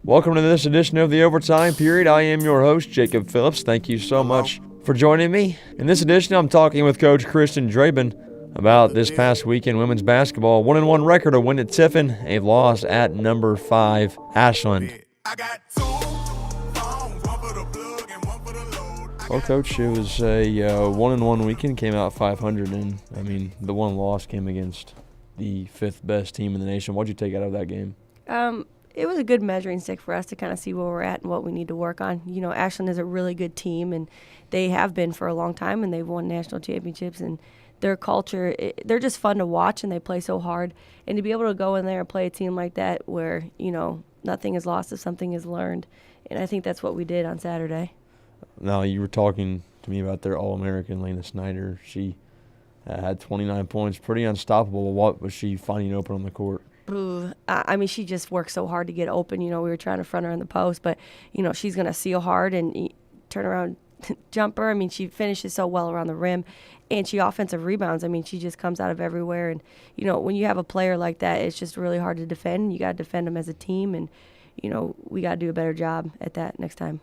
Welcome to this edition of the Overtime Period. I am your host, Jacob Phillips. Thank you so much for joining me. In this edition, I'm talking with Coach Kristin Drabyn about this past weekend women's basketball. 1-1 record, a win at Tiffin, a loss at number 5, Ashland. Well, Coach, it was a 1-1 weekend, came out 500, and, the one loss came against the 5th best team in the nation. What did you take out of that game? It was a good measuring stick for us to kind of see where we're at and what we need to work on. You know, Ashland is a really good team, and they have been for a long time, and they've won national championships. And their culture, they're just fun to watch, and they play so hard. And to be able to go in there and play a team like that where, nothing is lost if something is learned. And I think that's what we did on Saturday. Now, you were talking to me about their All-American, Lena Snyder. She had 29 points, pretty unstoppable. What was she finding open on the court? She just worked so hard to get open. We were trying to front her in the post, but, she's going to seal hard and turn around jumper. She finishes so well around the rim, and she offensive rebounds. She just comes out of everywhere. And, when you have a player like that, it's just really hard to defend. You got to defend them as a team, and, we got to do a better job at that next time.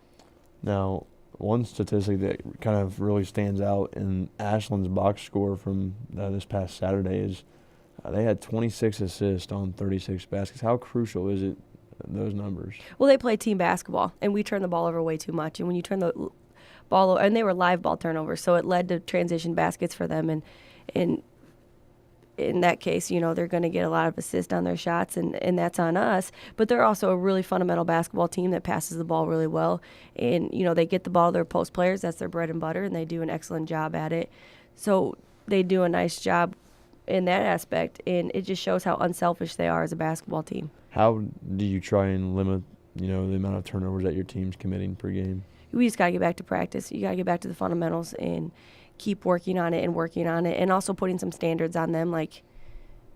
Now, one statistic that kind of really stands out in Ashland's box score from this past Saturday is they had 26 assists on 36 baskets. How crucial is it, those numbers? Well, they play team basketball, and we turn the ball over way too much. And when you turn the ball over, and they were live ball turnovers, so it led to transition baskets for them. And in that case, they're going to get a lot of assists on their shots, and that's on us. But they're also a really fundamental basketball team that passes the ball really well. And, they get the ball to their post players. That's their bread and butter, and they do an excellent job at it. So they do a nice job in that aspect, and it just shows how unselfish they are as a basketball team. How do you try and limit, the amount of turnovers that your team's committing per game? We just got to get back to practice. You got to get back to the fundamentals and keep working on it, and also putting some standards on them, like,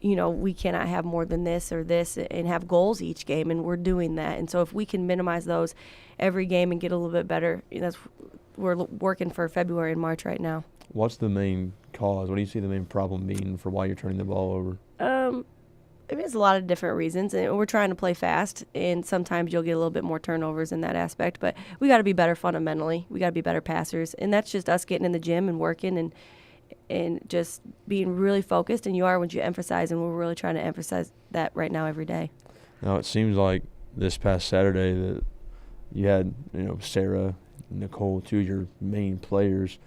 we cannot have more than this or this, and have goals each game, and we're doing that. And so if we can minimize those every game and get a little bit better, we're working for February and March right now. What's the main cause? What do you see the main problem being for why you're turning the ball over? There's a lot of different reasons, and we're trying to play fast, and sometimes you'll get a little bit more turnovers in that aspect, but we got to be better fundamentally. We got to be better passers, and that's just us getting in the gym and working and just being really focused, and you are when you emphasize, and we're really trying to emphasize that right now every day. Now, it seems like this past Saturday that you had, Sarah, Nicole, two of your main players.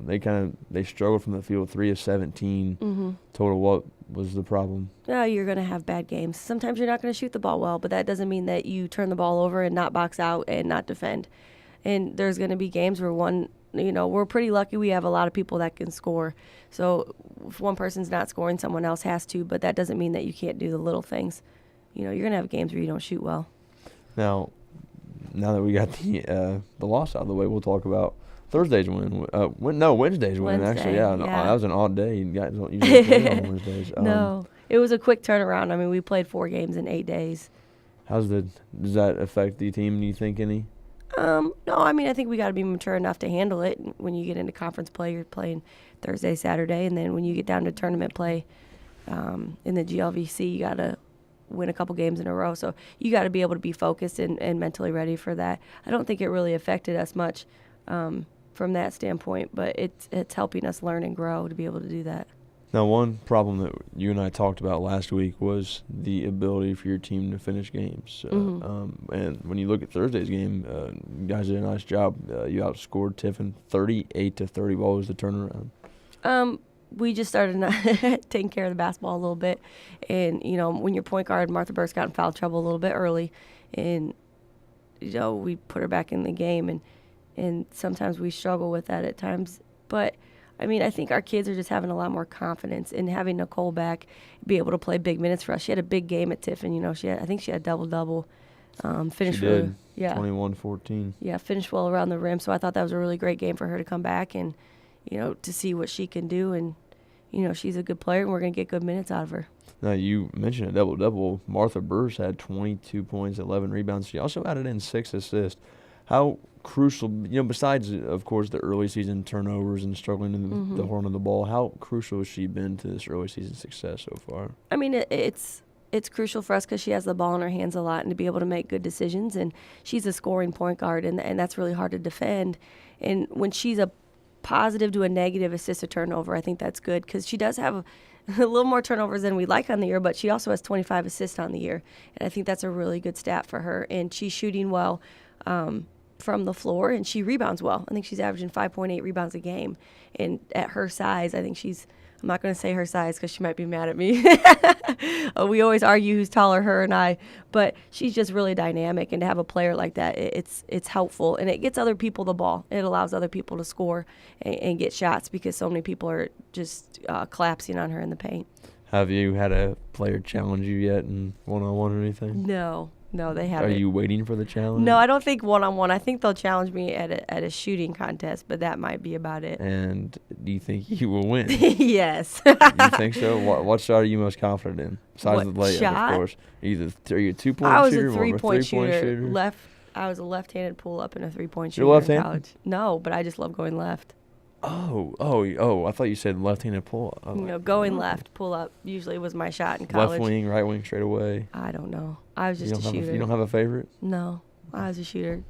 They struggled from the field, 3 of 17 total. What was the problem? You're going to have bad games. Sometimes you're not going to shoot the ball well, but that doesn't mean that you turn the ball over and not box out and not defend. And there's going to be games where we're pretty lucky we have a lot of people that can score. So if one person's not scoring, someone else has to, but that doesn't mean that you can't do the little things. You're going to have games where you don't shoot well. Now that we got the loss out of the way, we'll talk about Thursday's win. Wednesday's win, actually. Yeah, that was an odd day. You guys don't usually play on Wednesdays. No, it was a quick turnaround. We played 4 games in 8 days. Does that affect the team, do you think, any? No, I think we got to be mature enough to handle it. When you get into conference play, you're playing Thursday, Saturday, and then when you get down to tournament play in the GLVC, you got to win a couple games in a row. So you got to be able to be focused and mentally ready for that. I don't think it really affected us much from that standpoint, but it's helping us learn and grow to be able to do that. Now, one problem that you and I talked about last week was the ability for your team to finish games. And when you look at Thursday's game, you guys did a nice job. You outscored Tiffin 38-30. What was the turnaround? We just started taking care of the basketball a little bit. And, when your point guard, Martha Burks, got in foul trouble a little bit early, and, we put her back in the game. And sometimes we struggle with that at times. But, I think our kids are just having a lot more confidence in having Nicole back, be able to play big minutes for us. She had a big game at Tiffin. I think she had double-double. Finished she did. Yeah. 21-14. Yeah, finished well around the rim. So I thought that was a really great game for her to come back and, to see what she can do. And, she's a good player, and we're going to get good minutes out of her. Now, you mentioned a double-double. Martha Burrs had 22 points, 11 rebounds. She also added in 6 assists. How crucial, besides, of course, the early season turnovers and struggling in the horn of the ball, how crucial has she been to this early season success so far? It's it's crucial for us because she has the ball in her hands a lot and to be able to make good decisions. And she's a scoring point guard, and that's really hard to defend. And when she's a positive to a negative assist to turnover, I think that's good because she does have a little more turnovers than we like on the year, but she also has 25 assists on the year. And I think that's a really good stat for her. And she's shooting well from the floor, and she rebounds well. I think she's averaging 5.8 rebounds a game. And at her size, I think I'm not going to say her size because she might be mad at me. We always argue who's taller, her and I. But she's just really dynamic, and to have a player like that, it's helpful. And it gets other people the ball. It allows other people to score and get shots because so many people are just collapsing on her in the paint. Have you had a player challenge you yet in one-on-one or anything? No, they haven't. Are you waiting for the challenge? No, I don't think one-on-one. I think they'll challenge me at a shooting contest, but that might be about it. And do you think you will win? Yes. You think so? What shot are you most confident in? Besides the layup, shot? of course. Are you a two-point shooter? I was a three-point shooter. I was a left-handed pull-up and a three-point shooter in college. No, but I just love going left. Oh! I thought you said left-handed pull-up. Going left, pull-up usually was my shot in college. Left wing, right wing, straight away. I don't know. I was just a shooter. You don't have a favorite? No, I was a shooter.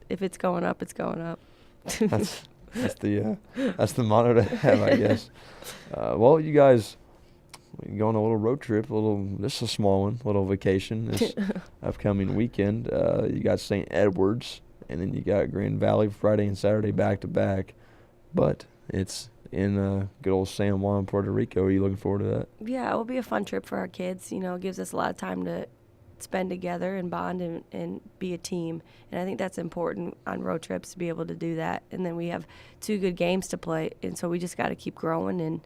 If it's going up, it's going up. That's the motto to have, I guess. Well, you guys go on a little road trip, this is a small one, little vacation this upcoming weekend. You got St. Edwards, and then you got Grand Valley Friday and Saturday back-to-back. But it's in good old San Juan, Puerto Rico. Are you looking forward to that? Yeah, it will be a fun trip for our kids. It gives us a lot of time to spend together and bond and be a team. And I think that's important on road trips to be able to do that. And then we have 2 good games to play. And so we just got to keep growing and,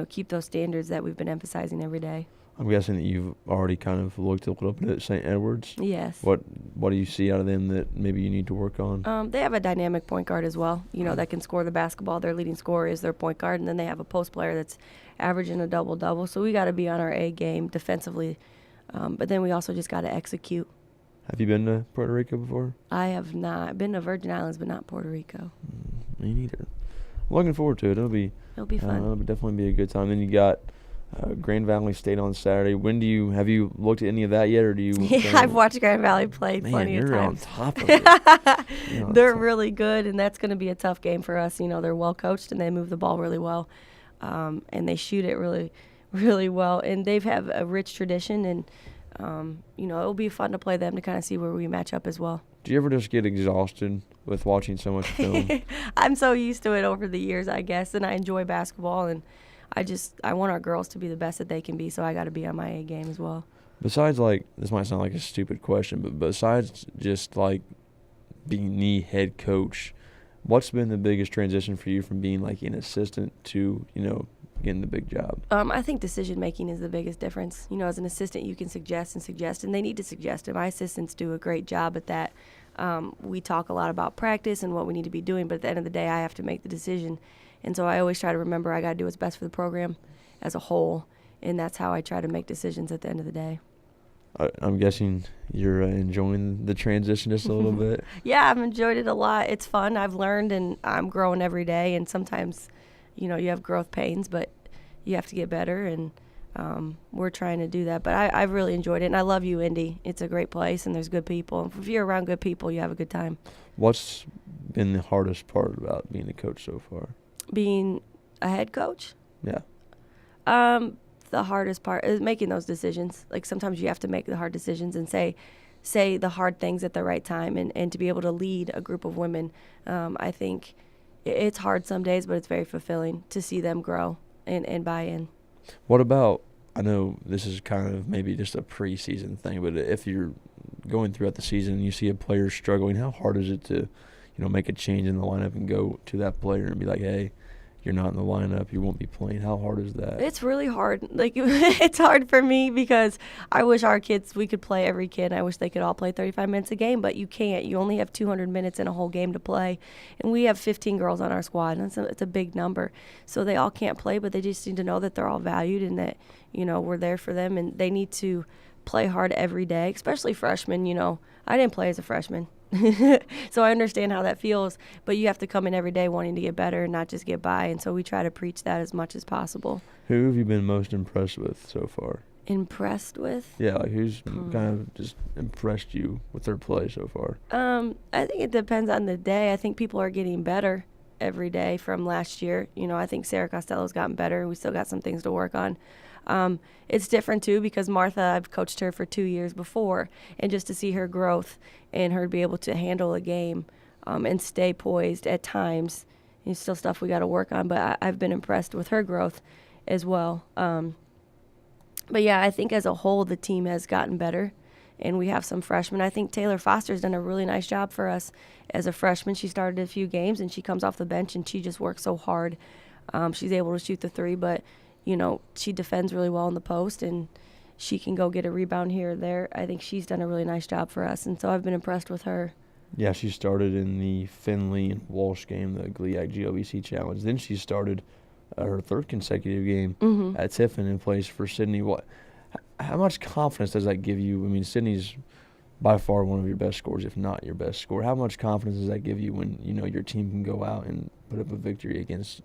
keep those standards that we've been emphasizing every day. I'm guessing that you've already kind of looked a little bit at St. Edwards. Yes. What do you see out of them that maybe you need to work on? They have a dynamic point guard as well, that can score the basketball. Their leading scorer is their point guard, and then they have a post player that's averaging a double-double. So we got to be on our A game defensively, but then we also just got to execute. Have you been to Puerto Rico before? I have not. I've been to Virgin Islands, but not Puerto Rico. Me neither. I'm looking forward to it. It'll be fun. It'll definitely be a good time. Then you got Grand Valley State on Saturday. Have you looked at any of that yet, or do you? Yeah, I've watched Grand Valley play plenty of times. You're on top of it. They're really good, and that's going to be a tough game for us. They're well coached and they move the ball really well, and they shoot it really, really well. And they have a rich tradition, and it'll be fun to play them to kind of see where we match up as well. Do you ever just get exhausted with watching so much film? I'm so used to it over the years, I guess, and I enjoy basketball and. I want our girls to be the best that they can be, so I got to be on my A game as well. Besides, this might sound like a stupid question, but besides just, being the head coach, what's been the biggest transition for you from being, an assistant to, getting the big job? I think decision-making is the biggest difference. As an assistant, you can suggest, and they need to suggest, and my assistants do a great job at that. We talk a lot about practice and what we need to be doing, but at the end of the day, I have to make the decision. And so I always try to remember I got to do what's best for the program as a whole, and that's how I try to make decisions at the end of the day. I'm guessing you're enjoying the transition just a little bit. Yeah, I've enjoyed it a lot. It's fun. I've learned, and I'm growing every day, and sometimes, you have growth pains, but you have to get better, and we're trying to do that. But I've really enjoyed it, and I love UIndy. It's a great place, and there's good people. If you're around good people, you have a good time. What's been the hardest part about being a coach so far? Being a head coach? Yeah. The hardest part is making those decisions. Sometimes you have to make the hard decisions and say the hard things at the right time and to be able to lead a group of women. I think it's hard some days, but it's very fulfilling to see them grow and buy in. What about, I know this is kind of maybe just a preseason thing, but if you're going throughout the season and you see a player struggling, how hard is it to, make a change in the lineup and go to that player and be like, hey, you're not in the lineup, you won't be playing? How hard is that? It's really hard. It's hard for me because I wish we could play every kid. I wish they could all play 35 minutes a game, but you can't. You only have 200 minutes in a whole game to play. And we have 15 girls on our squad, and it's a big number. So they all can't play, but they just need to know that they're all valued and that, we're there for them, and they need to play hard every day, especially freshmen. I didn't play as a freshman. So I understand how that feels, but you have to come in every day wanting to get better and not just get by, and so we try to preach that as much as possible. Who have you been most impressed with so far? Impressed with? Yeah, like who's kind of just impressed you with their play so far? I think it depends on the day. I think people are getting better every day from last year. I think Sarah Costello's gotten better. We still got some things to work on. It's different, too, because Martha, I've coached her for 2 years before, and just to see her growth and her be able to handle a game and stay poised at times, it's still stuff we got to work on, but I've been impressed with her growth as well. But, yeah, I think as a whole the team has gotten better, and we have some freshmen. I think Taylor Foster's done a really nice job for us as a freshman. She started a few games, and she comes off the bench, and she just works so hard. She's able to shoot the three, but, she defends really well in the post, and she can go get a rebound here or there. I think she's done a really nice job for us, and so I've been impressed with her. Yeah, she started in the Finley and Walsh game, the GLIAC GLBC Challenge. Then she started her third consecutive game at Tiffin in place for Sydney. How much confidence does that give you? I mean, Sydney's by far one of your best scorers, if not your best scorer. How much confidence does that give you when your team can go out and put up a victory against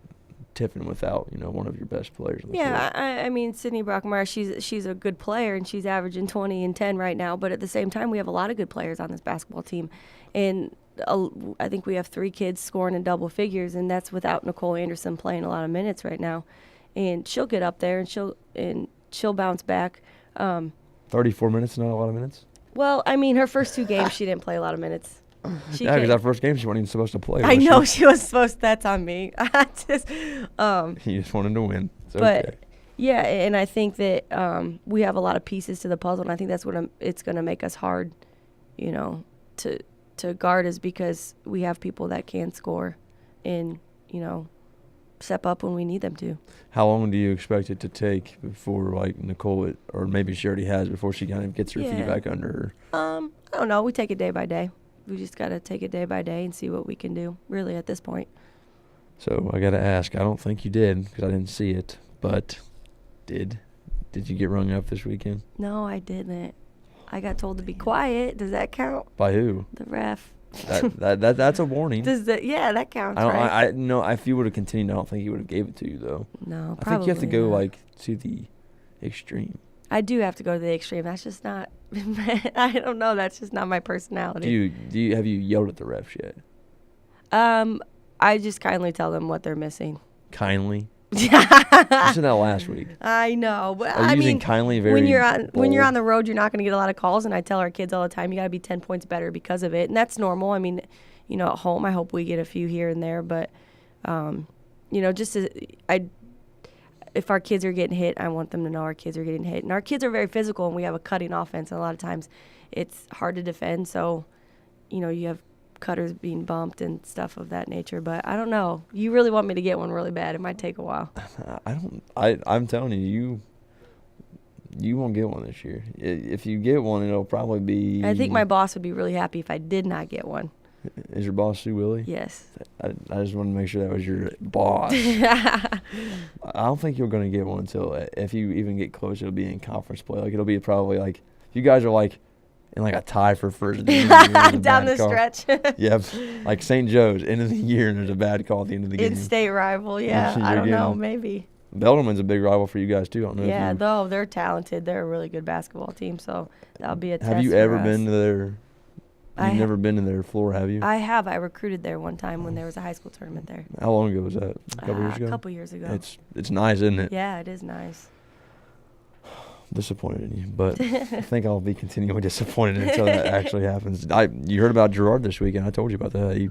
Tiffin without one of your best players on the floor? Yeah, I mean, Sydney Brockmeyer, she's a good player, and she's averaging 20 and 10 right now. But at the same time, we have a lot of good players on this basketball team, and I think we have 3 kids scoring in double figures, and that's without Nicole Anderson playing a lot of minutes right now. And she'll get up there, and she'll bounce back. 34 minutes, not a lot of minutes? Well, I mean, her first 2 games, she didn't play a lot of minutes. Yeah, because that first game she wasn't even supposed to play. I know she was supposed. That's on me. You just wanted to win. But okay. Yeah, and I think that we have a lot of pieces to the puzzle, and I think that's what it's going to make us hard, to guard, is because we have people that can score and step up when we need them to. How long do you expect it to take before, like, Nicole, or maybe she already has, before she kind of gets her feet back under her? I don't know. We take it day by day. We just got to take it day by day and see what we can do, really, at this point. So I got to ask, I don't think you did because I didn't see it, but did you get rung up this weekend? No, I didn't. I got told to be quiet. Does that count? By who? The ref. That's a warning. Yeah, that counts, right? If you would have continued, I don't think he would have gave it to you, though. No, probably I think you have to go, not. To the extreme. I do have to go to the extreme. That's just not – I don't know. That's just not my personality. Have you yelled at the refs yet? I just kindly tell them what they're missing. Kindly? You said that last week. I know, but I mean, kindly very when you're on the road, you're not going to get a lot of calls, and I tell our kids all the time, you got to be 10 points better because of it, and that's normal. I mean, at home, I hope we get a few here and there, but if our kids are getting hit, I want them to know our kids are getting hit, and our kids are very physical, and we have a cutting offense, and a lot of times it's hard to defend. So, you have cutters being bumped and stuff of that nature, but I don't know. You really want me to get one really bad? It might take a while. I'm telling you won't get one this year. If you get one, it'll probably be. I think my boss would be really happy if I did not get one. Is your boss Sue Willie? Yes. I just wanted to make sure that was your boss. I don't think you're going to get one until, if you even get close, it'll be in conference play. Like, it'll be probably like, if you guys are like in like a tie for first down the stretch. Yeah, like St. Joe's, end of the year, and there's a bad call at the end of the game. In-state rival, yeah. I don't know, maybe. Belderman's a big rival for you guys, too. I don't know. Yeah, though, they're talented. They're a really good basketball team, so that'll be a test for us. Have you ever been to their You've never been to their floor, have you? I have. I recruited there one time when there was a high school tournament there. How long ago was that? A couple years ago? A couple years ago. It's nice, isn't it? Yeah, it is nice. Disappointed in you, but I think I'll be continually disappointed until that actually happens. You heard about Gouard this weekend. I told you about that. He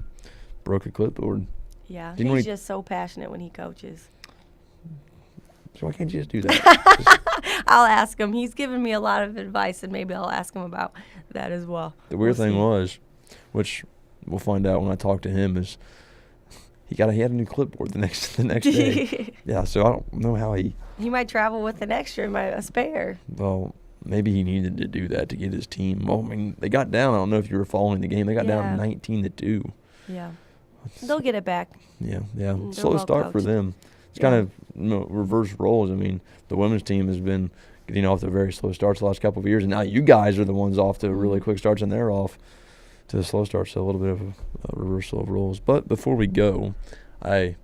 broke a clipboard. Yeah, he's just so passionate when he coaches. So why can't you just do that? I'll ask him. He's given me a lot of advice, and maybe I'll ask him about that as well. The weird thing was, which we'll find out when I talk to him, is he had a new clipboard the next day. Yeah, so I don't know how he might travel with an extra, a spare. Well, maybe he needed to do that to get his team. Well, I mean, they got down. I don't know if you were following the game. They got down 19-2. Yeah, they'll get it back. Yeah. Slow start for them. It's kind of reverse roles. I mean, the women's team has been getting off to very slow starts the last couple of years, and now you guys are the ones off to really quick starts, and they're off to the slow start. So a little bit of a reversal of roles. But before we go, I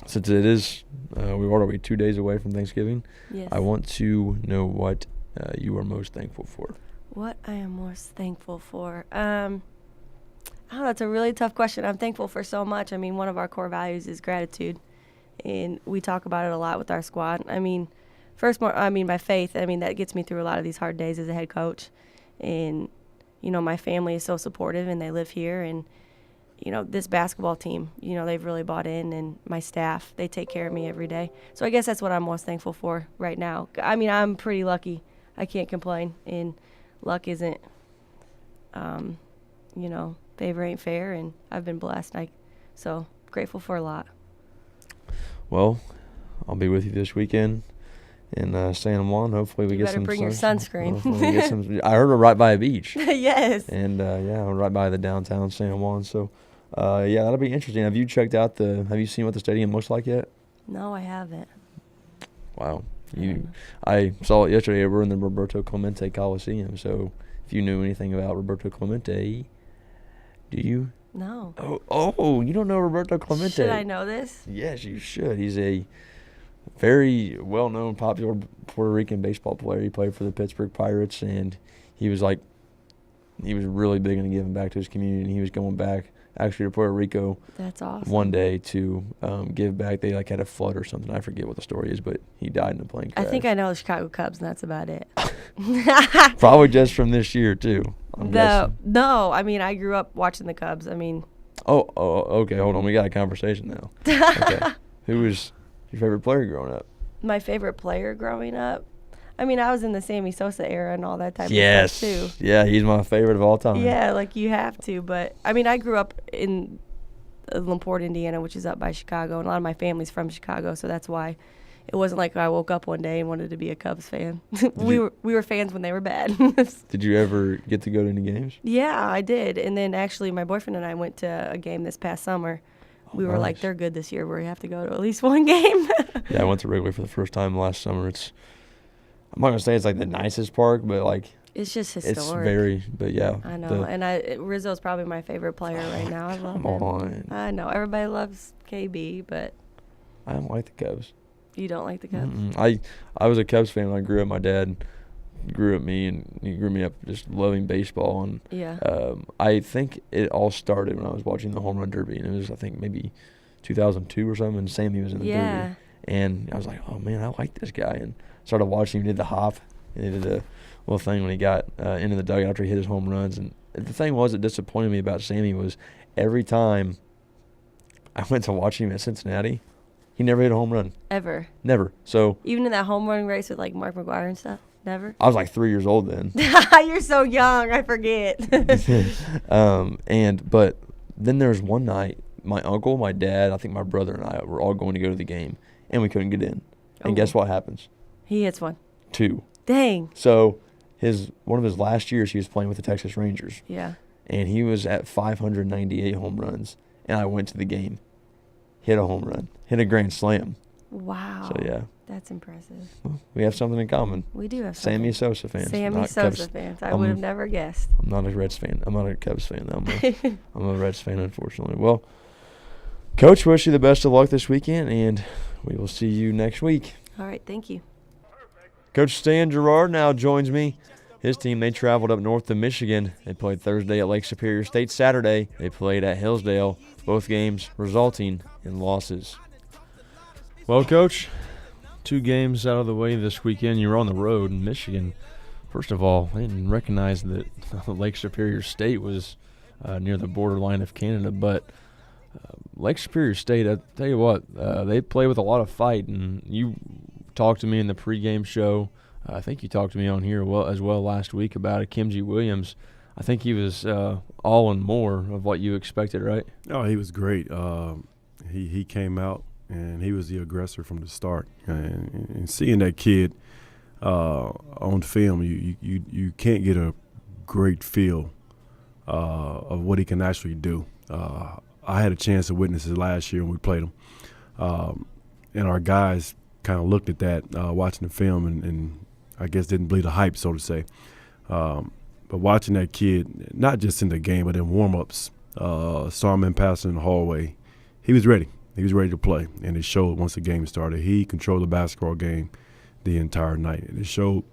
Since it is, we're 2 days away from Thanksgiving. Yes. I want to know what you are most thankful for. What I am most thankful for? Oh, that's a really tough question. I'm thankful for so much. I mean, one of our core values is gratitude, and we talk about it a lot with our squad. I mean, my faith. I mean, that gets me through a lot of these hard days as a head coach, and my family is so supportive, and they live here, and this basketball team, they've really bought in, and my staff, they take care of me every day. So I guess that's what I'm most thankful for right now. I mean, I'm pretty lucky. I can't complain, and luck isn't, favor ain't fair, and I've been blessed. So grateful for a lot. Well, I'll be with you this weekend in San Juan. Hopefully we get some. You better bring your sunscreen. I heard we're right by a beach. Yes. And we're right by the downtown San Juan. So, that'll be interesting. Have you seen what the stadium looks like yet? No, I haven't. Wow. I saw it yesterday. We're in the Roberto Clemente Coliseum. So, if you knew anything about Roberto Clemente, do you? No. Oh, you don't know Roberto Clemente? Should I know this? Yes, you should. He's a very well-known, popular Puerto Rican baseball player. He played for the Pittsburgh Pirates, and he was really big into giving back to his community, and he was going back actually to Puerto Rico. That's awesome. One day to give back. They had a flood or something. I forget what the story is, but he died in a plane crash. I think I know the Chicago Cubs, and that's about it. Probably just from this year too. No, I mean, I grew up watching the Cubs. I mean. Oh, okay. Hold on, we got a conversation now. Okay. Who was your favorite player growing up? My favorite player growing up? I mean, I was in the Sammy Sosa era and all that type of stuff, too. Yes. Yeah, he's my favorite of all time. Yeah, you have to. But, I mean, I grew up in LaPorte, Indiana, which is up by Chicago, and a lot of my family's from Chicago, so that's why it wasn't like I woke up one day and wanted to be a Cubs fan. We were fans when they were bad. Did you ever get to go to any games? Yeah, I did. And then, actually, my boyfriend and I went to a game this past summer. We were like, they're good this year. We have to go to at least one game. Yeah, I went to Wrigley for the first time last summer. I'm not going to say it's the nicest park, but it's just historic. It's very, but yeah. I know. Rizzo's probably my favorite player right now. I love him. Come on. I know. Everybody loves KB, but. I don't like the Cubs. You don't like the Cubs? I was a Cubs fan when I grew up. My dad grew up me, and he grew me up just loving baseball. And yeah. I think it all started when I was watching the Home Run Derby, and it was, I think, maybe 2002 or something, and Sammy was in the Derby. And I was like, oh, man, I like this guy. And started watching him. He did the hop. And he did a little thing when he got into the dugout after he hit his home runs. And the thing that disappointed me about Sammy was every time I went to watch him at Cincinnati, he never hit a home run. Ever? Never. So even in that home run race with Mark McGuire and stuff? Never? I was 3 years old then. You're so young. I forget. But then there was one night, my uncle, my dad, I think my brother and I were all going to go to the game, and we couldn't get in. And guess what happens? He hits one. 2. Dang. So one of his last years, he was playing with the Texas Rangers. Yeah. And he was at 598 home runs, and I went to the game, hit a home run, hit a grand slam. Wow. So, yeah. That's impressive. Well, we have something in common. We do have something. Sammy Sosa fans. Sammy Sosa fans. I would have never guessed. I'm not a Reds fan. I'm not a Cubs fan. I'm a Reds fan, unfortunately. Well, Coach, wish you the best of luck this weekend, and we will see you next week. All right. Thank you. Coach Stan Gouard now joins me. His team, they traveled up north to Michigan. They played Thursday at Lake Superior State. Saturday, they played at Hillsdale. Both games resulting in losses. Well, Coach, 2 games out of the way this weekend. You were on the road in Michigan. First of all, I didn't recognize that Lake Superior State was near the borderline of Canada, but Lake Superior State, I tell you what, they play with a lot of fight, and you talked to me in the pregame show. I think you talked to me on here as well last week about Kimji Williams. I think he was all and more of what you expected, right? Oh, he was great. He came out, and he was the aggressor from the start. And seeing that kid on film, you can't get a great feel of what he can actually do. I had a chance to witness it last year when we played him. And our guys kind of looked at that, watching the film, and I guess didn't believe the hype, so to say. But watching that kid, not just in the game, but in warm-ups, saw him in passing in the hallway, he was ready. He was ready to play, and it showed once the game started. He controlled the basketball game the entire night, and it showed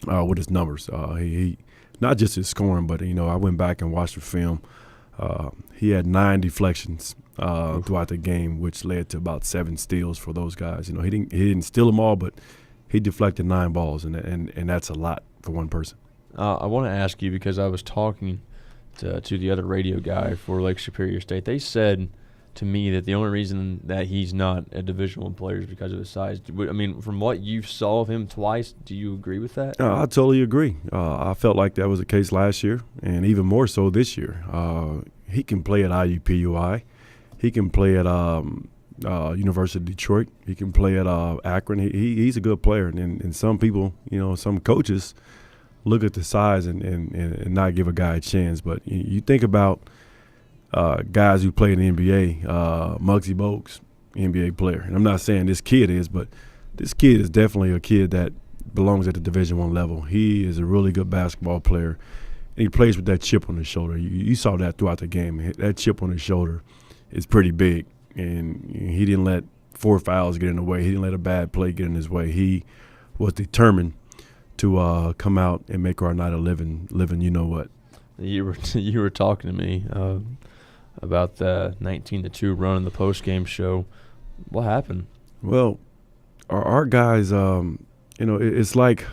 with his numbers. He not just his scoring, but I went back and watched the film. He had 9 deflections throughout the game, which led to about 7 steals for those guys. He didn't steal them all, but he deflected 9 balls, and that's a lot for one person. I want to ask you, because I was talking to the other radio guy for Lake Superior State. They said to me that the only reason that he's not a Division I player is because of his size. I mean, from what you saw of him twice, do you agree with that? I totally agree. I felt like that was the case last year, and even more so this year. He can play at IUPUI. He can play at University of Detroit. He can play at Akron. He's a good player, and some people, some coaches look at the size and not give a guy a chance. But you think about guys who play in the NBA, Muggsy Bogues, NBA player. And I'm not saying this kid is, but this kid is definitely a kid that belongs at the Division I level. He is a really good basketball player, and he plays with that chip on his shoulder. You saw that throughout the game. That chip on his shoulder is pretty big, and he didn't let 4 fouls get in the way. He didn't let a bad play get in his way. He was determined to come out and make our night a living. You know what? You were talking to me about the 19-2 run in the post-game show. What happened? Well, our guys, it's like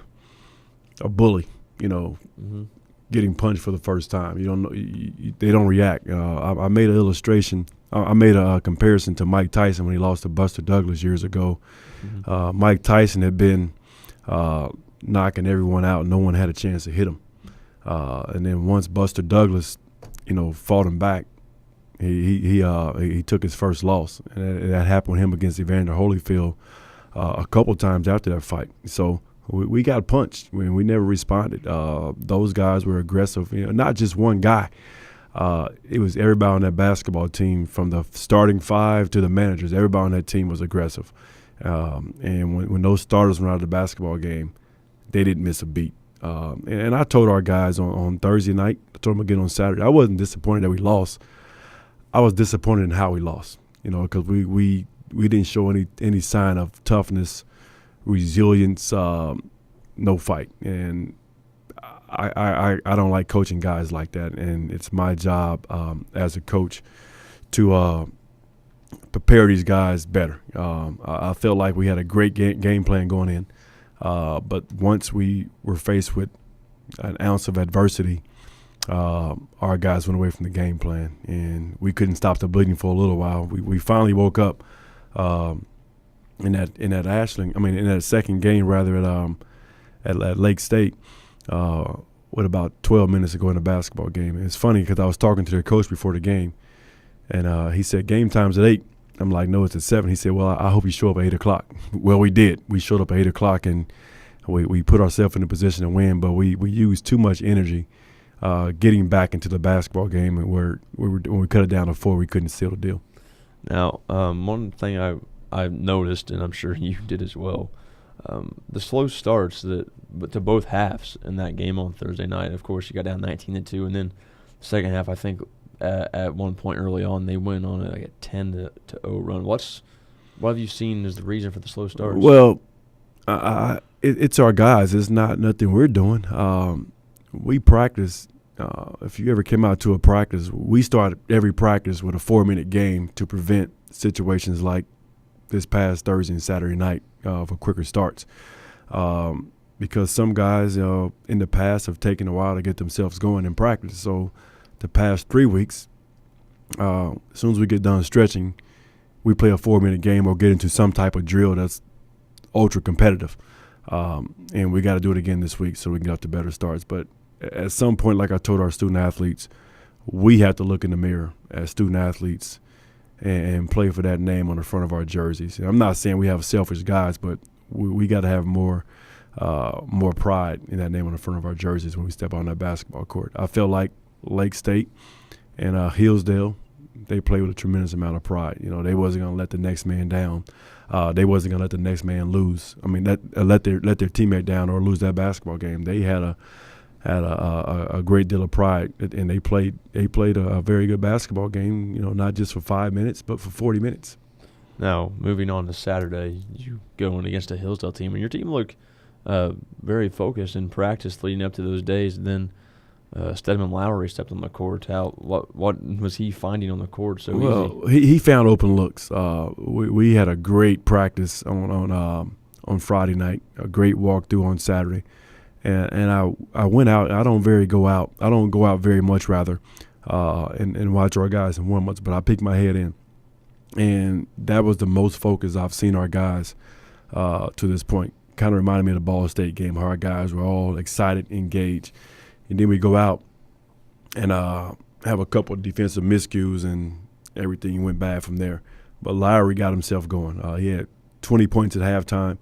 a bully, getting punched for the first time. You don't know, they don't react. I made an illustration. I made a comparison to Mike Tyson when he lost to Buster Douglas years ago. Mm-hmm. Mike Tyson had been knocking everyone out. No one had a chance to hit him. And then once Buster Douglas, fought him back, he took his first loss, and that happened with him against Evander Holyfield a couple times after that fight. So we got punched. We never responded. Those guys were aggressive. Not just one guy. It was everybody on that basketball team, from the starting 5 to the managers. Everybody on that team was aggressive. And when those starters went out of the basketball game, they didn't miss a beat. And I told our guys on Thursday night, I told them again on Saturday, I wasn't disappointed that we lost. I was disappointed in how we lost, because we didn't show any sign of toughness, resilience, no fight. And I don't like coaching guys like that, and it's my job as a coach to prepare these guys better. I felt like we had a great game plan going in, but once we were faced with an ounce of adversity, our guys went away from the game plan, and we couldn't stop the bleeding for a little while. We finally woke up in that second game at Lake State with about 12 minutes to go in the basketball game. And it's funny because I was talking to their coach before the game, and he said game time's at 8. I'm like, no, it's at 7. He said, well, I hope you show up at 8 o'clock. Well, we did. We showed up at 8 o'clock, and we put ourselves in a position to win, but we used too much energy getting back into the basketball game, and when we cut it down to 4, we couldn't seal the deal. Now, one thing I've noticed, and I'm sure you did as well, the slow starts to both halves in that game on Thursday night. Of course, you got down 19-2, and then the second half, I think at one point early on, they went on a 10-0 run. What have you seen as the reason for the slow starts? Well, it's our guys. It's not nothing we're doing. We practice. If you ever came out to a practice, we start every practice with a 4-minute game to prevent situations like this past Thursday and Saturday night for quicker starts. Because some guys in the past have taken a while to get themselves going in practice. So the past 3 weeks, as soon as we get done stretching, we play a 4-minute game or get into some type of drill that's ultra competitive. And we got to do it again this week so we can get off to better starts. But at some point, like I told our student athletes, we have to look in the mirror as student athletes and play for that name on the front of our jerseys. And I'm not saying we have selfish guys, but we got to have more pride in that name on the front of our jerseys when we step on that basketball court. I feel like Lake State and Hillsdale, they play with a tremendous amount of pride. They wasn't going to let the next man down. They wasn't going to let the next man lose. I mean, let their teammate down or lose that basketball game. They had a great deal of pride, and they played a very good basketball game. Not just for 5 minutes, but for 40 minutes. Now, moving on to Saturday, you go in against a Hillsdale team, and your team looked very focused in practice leading up to those days. And then Stedman Lowry stepped on the court. What was he finding on the court so easy? He found open looks. We had a great practice on Friday night, a great walkthrough on Saturday. And I went out. I don't go out very much, rather, and watch our guys in warm-ups, but I peek my head in. And that was the most focus I've seen our guys to this point. Kind of reminded me of the Ball State game, how our guys were all excited, engaged. And then we go out and have a couple of defensive miscues, and everything went bad from there. But Lowry got himself going. He had 20 points at halftime.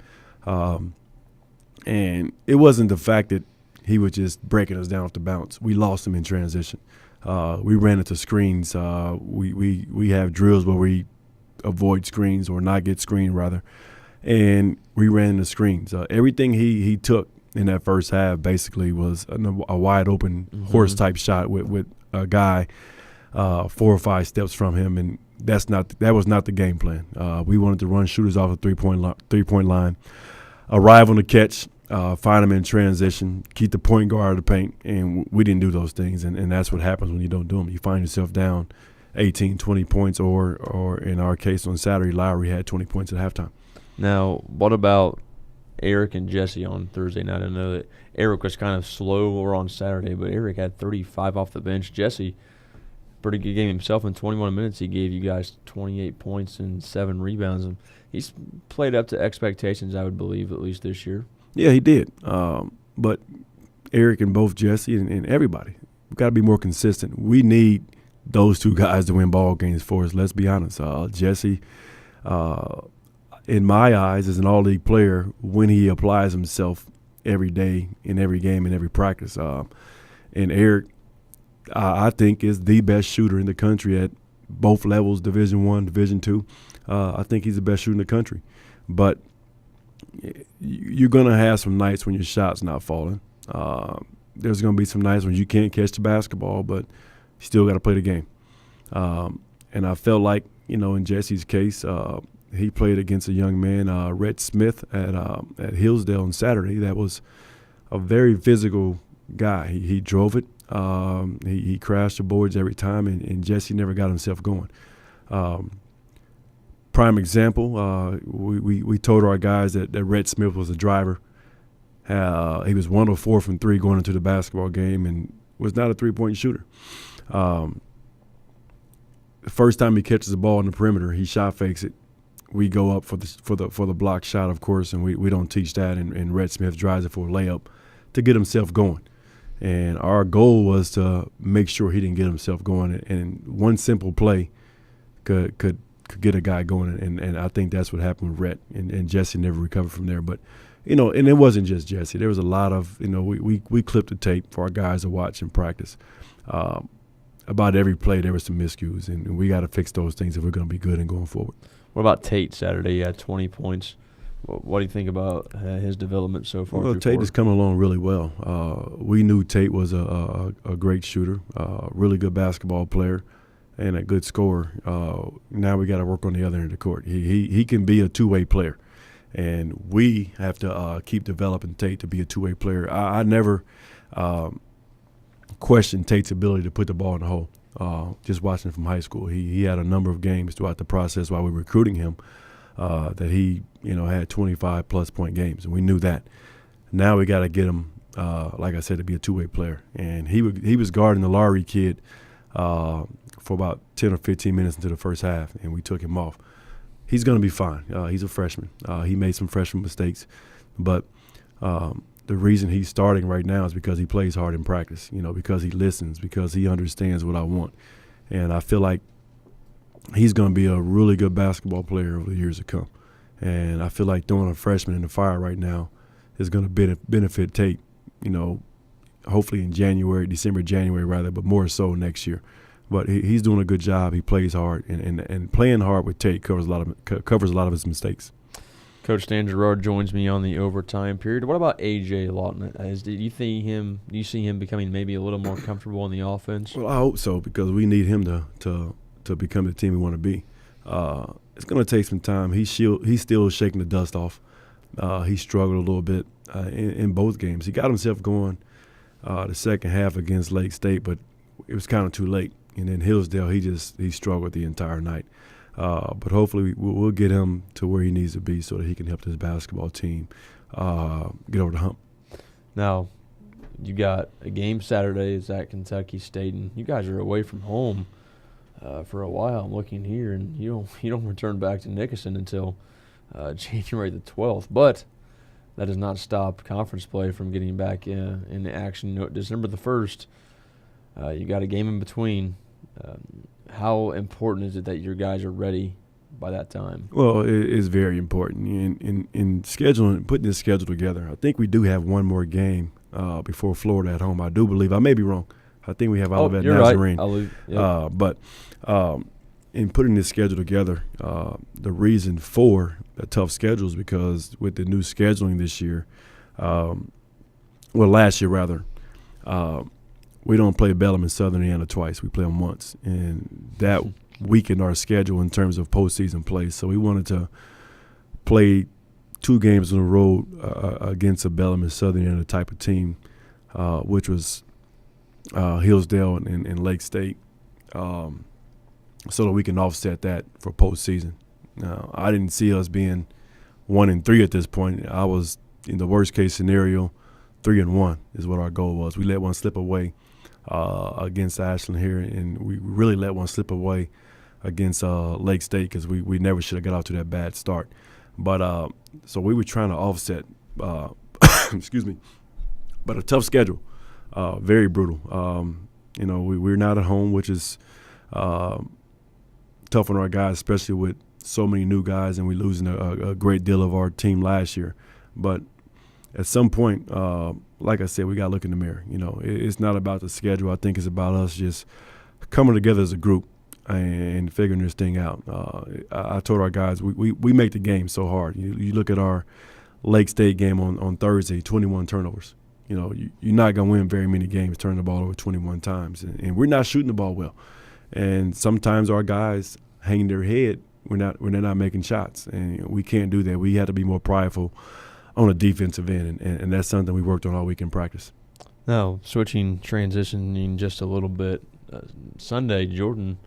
And it wasn't the fact that he was just breaking us down off the bounce. We lost him in transition. We ran into screens. We have drills where we avoid screens or not get screened, rather. And we ran into screens. Everything he took in that first half basically was a wide-open horse-type shot with a guy 4 or 5 steps from him, and that was not the game plan. We wanted to run shooters off the three-point line, arrive on the catch, find them in transition, keep the point guard out of the paint, and we didn't do those things, and that's what happens when you don't do them. You find yourself down 18, 20 points, or in our case on Saturday, Lowry had 20 points at halftime. Now, what about Eric and Jesse on Thursday night? I know that Eric was kind of slow on Saturday, but Eric had 35 off the bench. Jesse, pretty good game himself. In 21 minutes, he gave you guys 28 points and 7 rebounds. And he's played up to expectations, I would believe, at least this year. Yeah, he did. But Eric and both Jesse and everybody, we've got to be more consistent. We need those two guys to win ball games for us, let's be honest. Jesse, in my eyes, is an all-league player when he applies himself every day, in every game, in every practice. And Eric, I think, is the best shooter in the country at both levels, Division I, Division II. I think he's the best shooter in the country. But you're going to have some nights when your shot's not falling. There's going to be some nights when you can't catch the basketball, but you still got to play the game. And I felt like, in Jesse's case, he played against a young man, Rhett Smith, at Hillsdale on Saturday. That was a very physical guy. He drove it. He crashed the boards every time, and Jesse never got himself going. Prime example, we told our guys that Rhett Smith was a driver. He was 1 of 4 from 3 going into the basketball game and was not a three-point shooter. The first time he catches the ball in the perimeter, he shot fakes it. We go up for the block shot, of course, and we don't teach that. And Rhett Smith drives it for a layup to get himself going. And our goal was to make sure he didn't get himself going. And one simple play could get a guy going. And I think that's what happened with Rhett. And Jesse never recovered from there. But, and it wasn't just Jesse. There was a lot of, we clipped the tape for our guys to watch and practice. About every play, there were some miscues, and we got to fix those things if we're going to be good and going forward. What about Tate Saturday? He had 20 points. What do you think about his development so far? Well, Tate is coming along really well. We knew Tate was a great shooter, really good basketball player, and a good scorer. Now we got to work on the other end of the court. He can be a two-way player, and we have to keep developing Tate to be a two-way player. I never questioned Tate's ability to put the ball in the hole. Just watching him from high school, he had a number of games throughout the process while we were recruiting him that he had 25-plus point games, and we knew that. Now we got to get him, like I said, to be a two-way player. And he was guarding the Lowry kid for about 10 or 15 minutes into the first half, and we took him off. He's going to be fine. He's a freshman. He made some freshman mistakes, but the reason he's starting right now is because he plays hard in practice, because he listens, because he understands what I want. And I feel like he's going to be a really good basketball player over the years to come. And I feel like throwing a freshman in the fire right now is going to benefit Tate, hopefully in December, January rather, but more so next year. But he's doing a good job. He plays hard, and playing hard with Tate covers a lot of his mistakes. Coach Stan Gouard joins me on the overtime period. What about A.J. Lawton? Do you see him becoming maybe a little more comfortable in the offense? Well, I hope so, because we need him to become the team we want to be. it's going to take some time. He's still shaking the dust off. He struggled a little bit in both games. He got himself going the second half against Lake State, but it was kind of too late. And then Hillsdale, he struggled the entire night. But hopefully we'll get him to where he needs to be so that he can help this basketball team get over the hump. Now, you got a game Saturday is at Kentucky State, and you guys are away from home for a while. I'm looking here, and you don't return back to Nickerson until January the 12th. But that does not stop conference play from getting back into action. December the 1st, you got a game in between. How important is it that your guys are ready by that time? Well, it is very important in scheduling, putting this schedule together. I think we do have one more game before Florida at home. I do believe. I may be wrong. I think we have Olivet Nazarene. Right. Yep. But in putting this schedule together, the reason for a tough schedule is because with the new scheduling this year, last year rather, we don't play Bellum and Southern Indiana twice. We play them once, and that weakened our schedule in terms of postseason play. So we wanted to play 2 games on the road against a Bellum and Southern Indiana type of team, which was Hillsdale and Lake State, so that we can offset that for postseason. Now, I didn't see us being 1-3 at this point. I was, in the worst case scenario, 3-1 is what our goal was. We let one slip away against Ashland here, and we really let one slip away against Lake State because we never should have got off to that bad start. But so we were trying to offset, excuse me, but a tough schedule, very brutal. We're not at home, which is tough on our guys, especially with so many new guys, and we're losing a great deal of our team last year. But at some point, like I said, we got to look in the mirror. It's not about the schedule. I think it's about us just coming together as a group and figuring this thing out. I told our guys, we make the game so hard. You look at our Lake State game on Thursday, 21 turnovers. You're not going to win very many games turning the ball over 21 times. And we're not shooting the ball well. And sometimes our guys hang their head when they're not making shots. And we can't do that. We have to be more prideful on the defensive end, and that's something we worked on all week in practice. Now, transitioning just a little bit, Sunday, Jordan,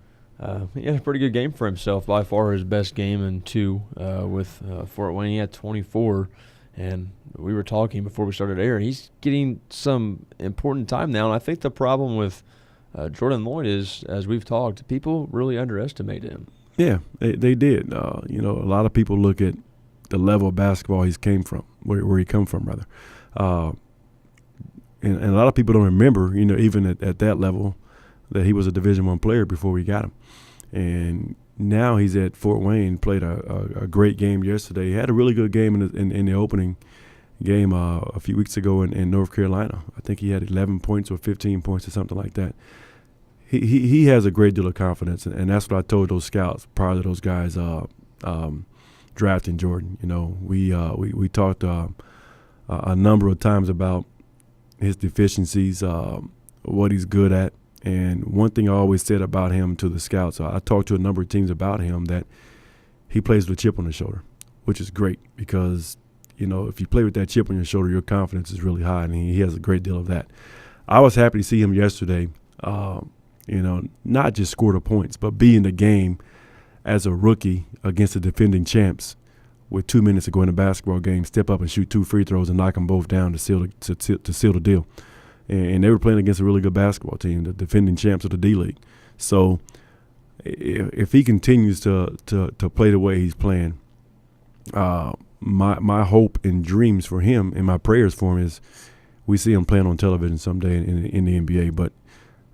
he had a pretty good game for himself, by far his best game in 2 with Fort Wayne. He had 24, and we were talking before we started air. He's getting some important time now, and I think the problem with Jordan Lloyd is, as we've talked, people really underestimate him. Yeah, they did. A lot of people look at the level of basketball he's came from, where he come from, rather. And a lot of people don't remember, even at that level, that he was a Division I player before we got him. And now he's at Fort Wayne, played a great game yesterday. He had a really good game in the opening game a few weeks ago in North Carolina. I think he had 11 points or 15 points or something like that. He has a great deal of confidence, and that's what I told those scouts prior to those guys drafting Jordan. We talked a number of times about his deficiencies, what he's good at, and one thing I always said about him to the scouts, I talked to a number of teams about him, that he plays with a chip on his shoulder, which is great because, if you play with that chip on your shoulder, your confidence is really high, and he has a great deal of that. I was happy to see him yesterday, not just score the points, but be in the game as a rookie against the defending champs with 2 minutes to go in a basketball game, step up and shoot 2 free throws and knock them both down to seal the deal. And they were playing against a really good basketball team, the defending champs of the D-League. So if he continues to play the way he's playing, my hope and dreams for him and my prayers for him is we see him playing on television someday in the NBA. But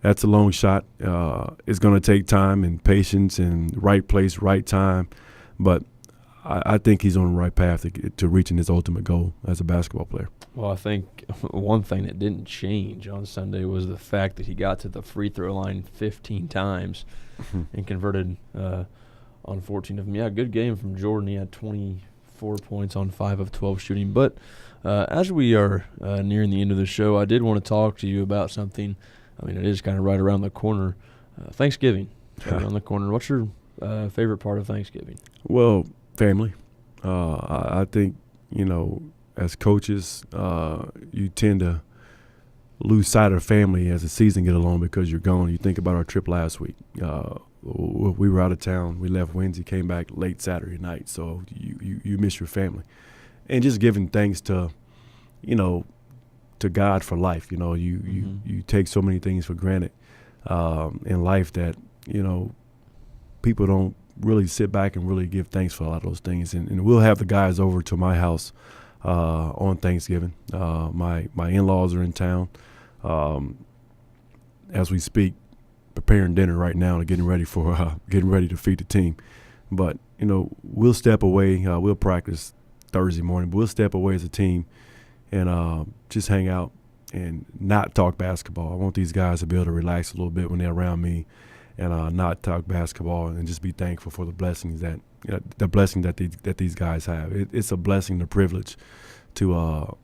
that's a long shot. It's going to take time and patience and right place, right time. But I think he's on the right path to reaching his ultimate goal as a basketball player. Well, I think one thing that didn't change on Sunday was the fact that he got to the free throw line 15 times and converted on 14 of them. Yeah, good game from Jordan. He had 24 points on 5 of 12 shooting. But as we are nearing the end of the show, I did want to talk to you about something. I mean, it is kind of right around the corner. Thanksgiving, right around the corner. What's your favorite part of Thanksgiving? Well, family. I think, as coaches, you tend to lose sight of family as the season get along because you're gone. You think about our trip last week. We were out of town. We left Wednesday, came back late Saturday night. So you miss your family. And just giving thanks to, to God for life. You take so many things for granted in life that, people don't really sit back and really give thanks for a lot of those things. And we'll have the guys over to my house on Thanksgiving. My in-laws are in town as we speak, preparing dinner right now and getting ready to feed the team. But, we'll step away. We'll practice Thursday morning, but we'll step away as a team and just hang out and not talk basketball. I want these guys to be able to relax a little bit when they're around me and not talk basketball and just be thankful for the blessings that these guys have. It's a blessing, a privilege to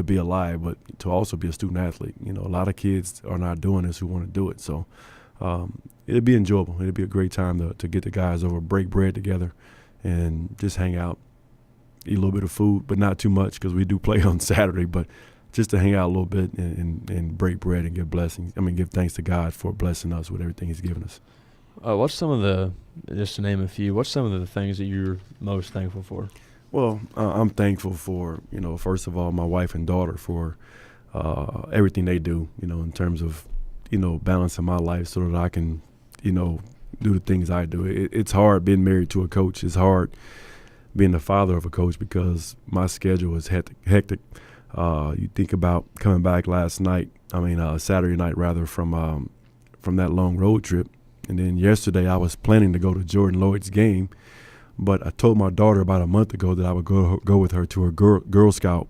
be alive, but to also be a student athlete. A lot of kids are not doing this who want to do it. So it'd be enjoyable. It'd be a great time to get the guys over, break bread together, and just hang out, eat a little bit of food, but not too much because we do play on Saturday. But just to hang out a little bit and break bread and give thanks to God for blessing us with everything He's given us. What's some of just to name a few, what's some of the things that you're most thankful for? Well, I'm thankful for, first of all, my wife and daughter for everything they do, in terms of, balancing my life so that I can, do the things I do. It's hard being married to a coach. It's hard being the father of a coach because my schedule is hectic. You think about coming back Saturday night rather, from that long road trip. And then yesterday I was planning to go to Jordan Lloyd's game, but I told my daughter about a month ago that I would go with her to her Girl Scout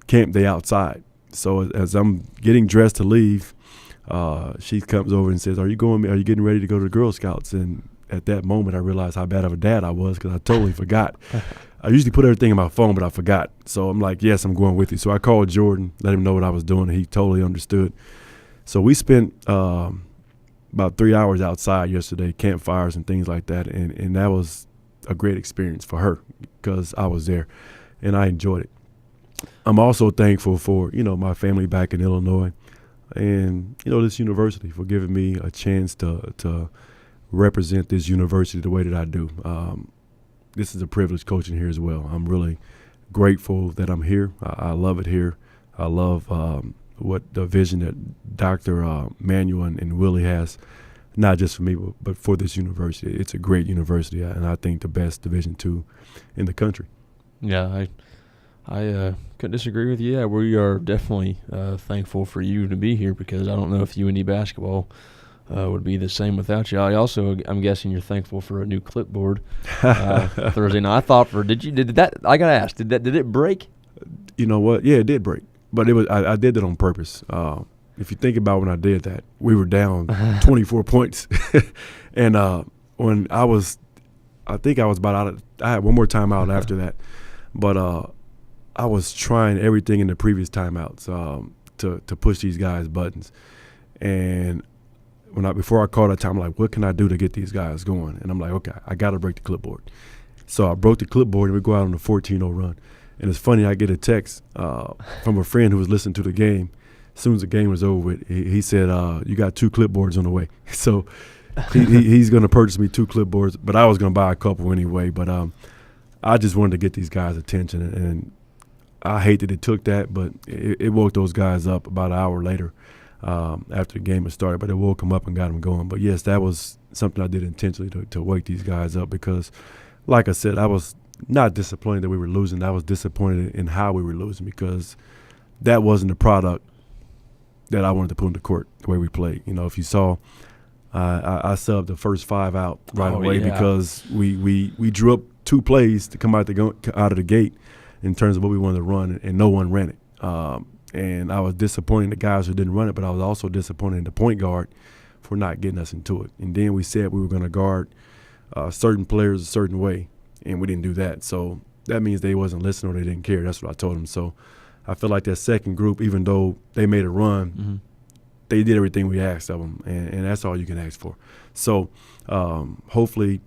camp day outside. So as I'm getting dressed to leave, she comes over and says, "Are you getting ready to go to the Girl Scouts?" And at that moment I realized how bad of a dad I was because I totally forgot. I usually put everything in my phone, but I forgot. So I'm like, yes, I'm going with you. So I called Jordan, let him know what I was doing, and he totally understood. So we spent about 3 hours outside yesterday, campfires and things like that, and that was a great experience for her because I was there, and I enjoyed it. I'm also thankful for, my family back in Illinois and, this university for giving me a chance to represent this university the way that I do. This is a privilege coaching here as well. I'm really grateful that I'm here. I love it here. I love what the vision that Dr. Manuel and Willie has, not just for me, but for this university. It's a great university, and I think the best Division II in the country. Yeah, I couldn't disagree with you. Yeah, we are definitely thankful for you to be here because I don't know if UIndy basketball would be the same without you. I'm guessing you're thankful for a new clipboard Thursday night. I thought did that? I gotta ask, did it break? You know what? Yeah, it did break, but I did that on purpose. If you think about when I did that, we were down 24 points, and when I think I was about out. I had one more timeout after that, but I was trying everything in the previous timeouts to push these guys' buttons, and before I called that time, I'm like, what can I do to get these guys going? And I'm like, okay, I got to break the clipboard. So I broke the clipboard, and we go out on a 14-0 run. And it's funny, I get a text from a friend who was listening to the game. As soon as the game was over with, he said, you got 2 clipboards on the way. So he's going to purchase me 2 clipboards, but I was going to buy a couple anyway. But I just wanted to get these guys' attention, and I hate that it took that, but it woke those guys up about an hour later. After the game had started, but it woke them up and got them going. But, yes, that was something I did intentionally to wake these guys up because, like I said, I was not disappointed that we were losing. I was disappointed in how we were losing because that wasn't the product that I wanted to put in the court the way we played. If you saw, I subbed the first 5 out right away because we drew up 2 plays to come out of the gate in terms of what we wanted to run, and no one ran it. And I was disappointed in the guys who didn't run it, but I was also disappointed in the point guard for not getting us into it. And then we said we were going to guard certain players a certain way, and we didn't do that. So that means they wasn't listening or they didn't care. That's what I told them. So I feel like that second group, even though they made a run, they did everything we asked of them, and that's all you can ask for. So hopefully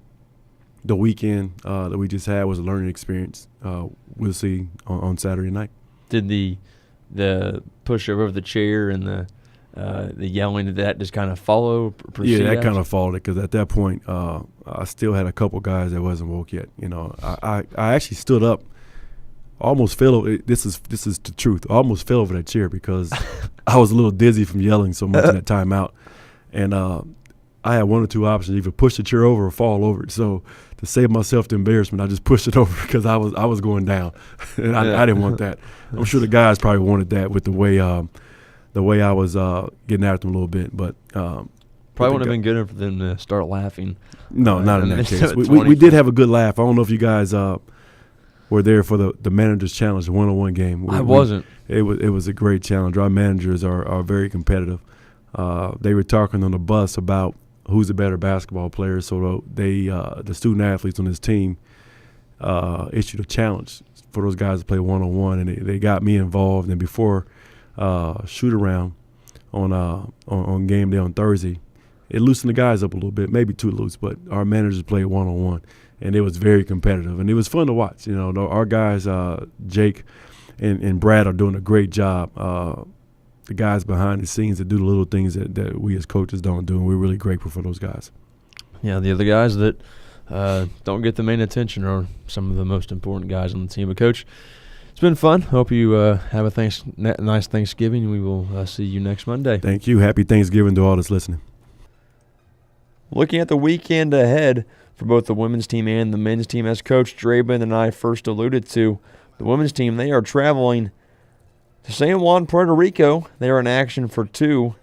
the weekend that we just had was a learning experience. We'll see on Saturday night. Did the push over of the chair and the yelling, did that just kind of follow? Yeah, that kind of followed it, because at that point I still had a couple guys that wasn't woke yet. I actually stood up, almost fell over. This is the truth. I almost fell over that chair because I was a little dizzy from yelling so much in that timeout, and I had one or two options: either push the chair over or fall over it. So to save myself the embarrassment, I just pushed it over because I was going down, and I didn't want that. I'm sure the guys probably wanted that with the way I was getting after them a little bit, but probably wouldn't have been good for them to start laughing. No, not in that case. We did have a good laugh. I don't know if you guys were there for the Managers Challenge, the one-on-one game. I wasn't. It was a great challenge. Our managers are very competitive. They were talking on the bus about who's the better basketball player, so the student athletes on this team issued a challenge for those guys to play one-on-one, and they got me involved. And before shoot-around on game day on Thursday, it loosened the guys up a little bit, maybe too loose, but our managers played one-on-one, and it was very competitive, and it was fun to watch. Our guys, Jake and Brad, are doing a great job. The guys behind the scenes that do the little things that we as coaches don't do, and we're really grateful for those guys. Yeah, the other guys that don't get the main attention are some of the most important guys on the team. But, Coach, it's been fun. Hope you have a nice Thanksgiving. We will see you next Monday. Thank you. Happy Thanksgiving to all that's listening. Looking at the weekend ahead for both the women's team and the men's team, as Coach Drabyn and I first alluded to, the women's team, they are traveling to San Juan, Puerto Rico. They are in action for 2.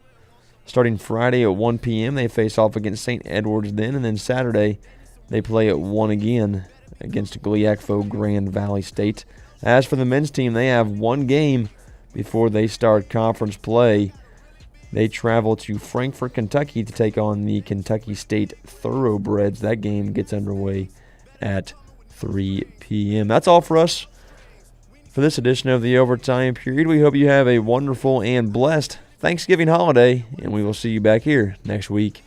Starting Friday at 1 p.m., they face off against St. Edward's then, and then Saturday they play at 1 again against Gliacfo Grand Valley State. As for the men's team, they have one game before they start conference play. They travel to Frankfort, Kentucky to take on the Kentucky State Thoroughbreds. That game gets underway at 3 p.m. That's all for us for this edition of the Overtime Period. We hope you have a wonderful and blessed Thanksgiving holiday, and we will see you back here next week.